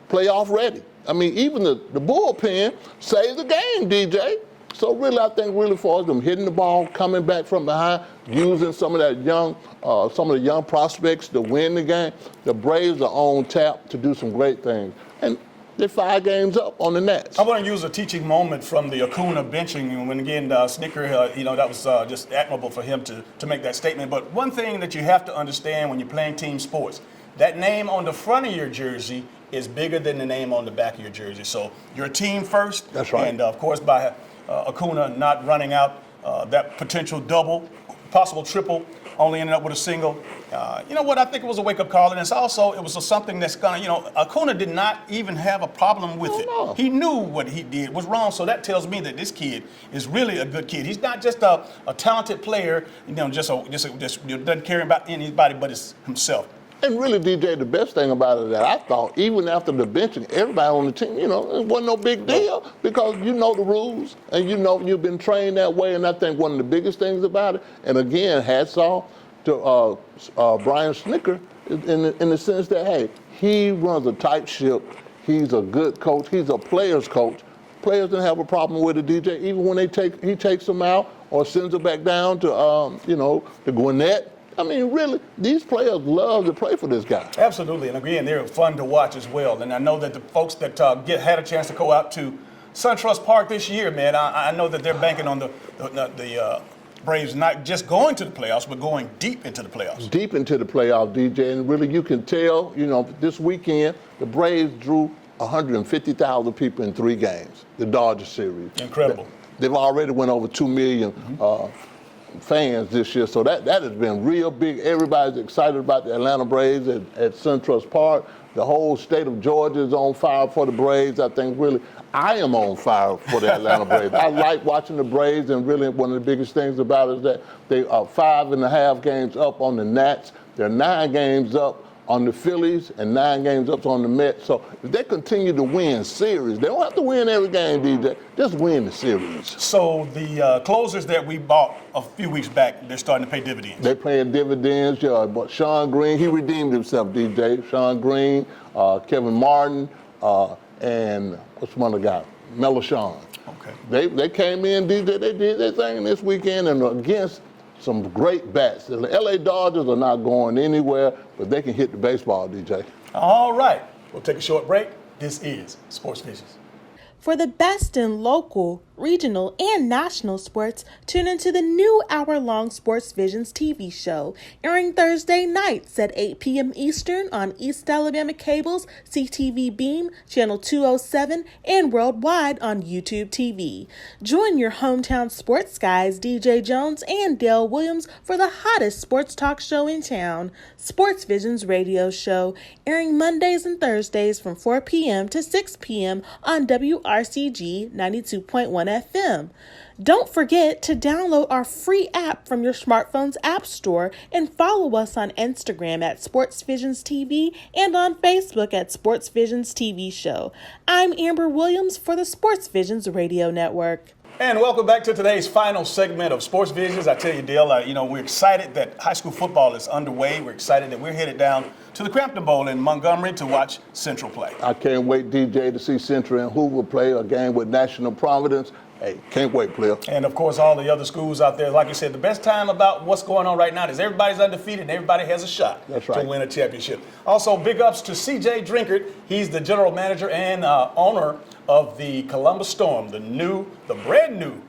playoff ready. I mean, even the bullpen saved the game, DJ. So really, I think really for us, them hitting the ball, coming back from behind, using some of the young prospects to win the game, the Braves are on tap to do some great things. And they're 5 games up on the Nats. I want to use a teaching moment from the Acuna benching when, again, Snicker, that was just admirable for him to make that statement. But one thing that you have to understand when you're playing team sports, that name on the front of your jersey is bigger than the name on the back of your jersey. So you're a team first. That's right. And, of course, by Acuna not running out that potential double, possible triple, only ended up with a single. You know what? I think it was a wake-up call, and it was something that's gonna. Acuna did not even have a problem with it. No. He knew what he did was wrong, so that tells me that this kid is really a good kid. He's not just a talented player, just doesn't care about anybody but himself. And really, DJ, the best thing about it that I thought, even after the benching, everybody on the team, it wasn't no big deal because you know the rules and you've been trained that way. And I think one of the biggest things about it, and again, hats off to Brian Snicker in the sense that, hey, he runs a tight ship. He's a good coach. He's a player's coach. Players didn't have a problem with it, DJ, even when he takes them out or sends them back down to, to Gwinnett. I mean, really, these players love to play for this guy. Absolutely, and again, they're fun to watch as well. And I know that the folks that had a chance to go out to SunTrust Park this year, man, I know that they're banking on the Braves not just going to the playoffs, but going deep into the playoffs. Deep into the playoffs, DJ, and really you can tell, this weekend, the Braves drew 150,000 people in 3 games, the Dodger series. Incredible. They've already went over 2 million fans this year, so that has been real big. Everybody's excited about the Atlanta Braves at SunTrust Park. The whole state of Georgia is on fire for the Braves. I think really I am on fire for the Atlanta Braves. I like watching the Braves, and really one of the biggest things about it is that they are 5.5 games up on the Nats. They're 9 games up on the Phillies and 9 games up on the Mets. So if they continue to win series, they don't have to win every game, DJ. Just win the series. So the closers that we bought a few weeks back, they're starting to pay dividends. They're paying dividends. But Sean Green, he redeemed himself, DJ. Sean Green, Kevin Martin, and what's one other guy? Melishawn. Okay. They came in, DJ. They did their thing this weekend and against some great bats. The LA Dodgers are not going anywhere, but they can hit the baseball, DJ. All right. We'll take a short break. This is Sports Visions. For the best in local, regional, and national sports, tune into the new hour-long Sports Visions TV show, airing Thursday nights at 8 p.m. Eastern on East Alabama Cable's CTV Beam, Channel 207, and worldwide on YouTube TV. Join your hometown sports guys, DJ Jones and Dale Williams, for the hottest sports talk show in town, Sports Visions Radio Show, airing Mondays and Thursdays from 4 p.m. to 6 p.m. on WRCG 92.1 FM. Don't forget to download our free app from your smartphone's app store and follow us on Instagram at Sports Visions TV and on Facebook at Sports Visions TV Show. I'm Amber Williams for the Sports Visions Radio Network. And welcome back to today's final segment of Sports Visions. I tell you, Dale, we're excited that high school football is underway. We're excited that we're headed down to the Crampton Bowl in Montgomery to watch Central play. I can't wait, DJ, to see Central and Hoover play a game with National Providence. Hey, can't wait, player. And, of course, all the other schools out there. Like you said, the best time about what's going on right now is everybody's undefeated and everybody has a shot to win a championship. Also, big ups to C.J. Drinkard. He's the general manager and owner of the Columbus Storm, the brand new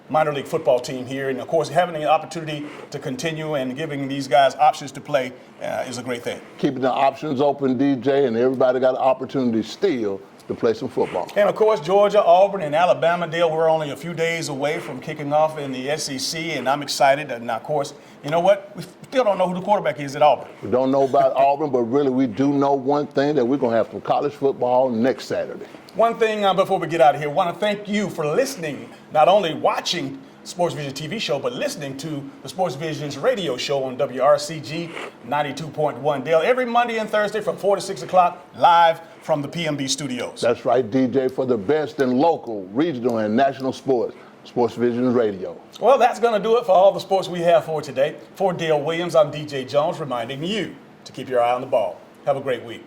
minor league football team here. And, of course, having the opportunity to continue and giving these guys options to play is a great thing. Keeping the options open, DJ, and everybody got an opportunity still to play some football. And, of course, Georgia, Auburn, and Alabama, Dale, we're only a few days away from kicking off in the SEC, and I'm excited. And, of course, you know what? We still don't know who the quarterback is at Auburn. We don't know about Auburn, but really we do know one thing, that we're going to have some college football next Saturday. One thing before we get out of here, I want to thank you for listening, not only watching Sports Vision TV show, but listening to the Sports Visions radio show on WRCG 92.1. Dale, every Monday and Thursday from 4 to 6 o'clock, live from the PMB studios. That's right, DJ, for the best in local, regional, and national sports, Sports Vision Radio. Well, that's going to do it for all the sports we have for today. For Dale Williams, I'm DJ Jones, reminding you to keep your eye on the ball. Have a great week.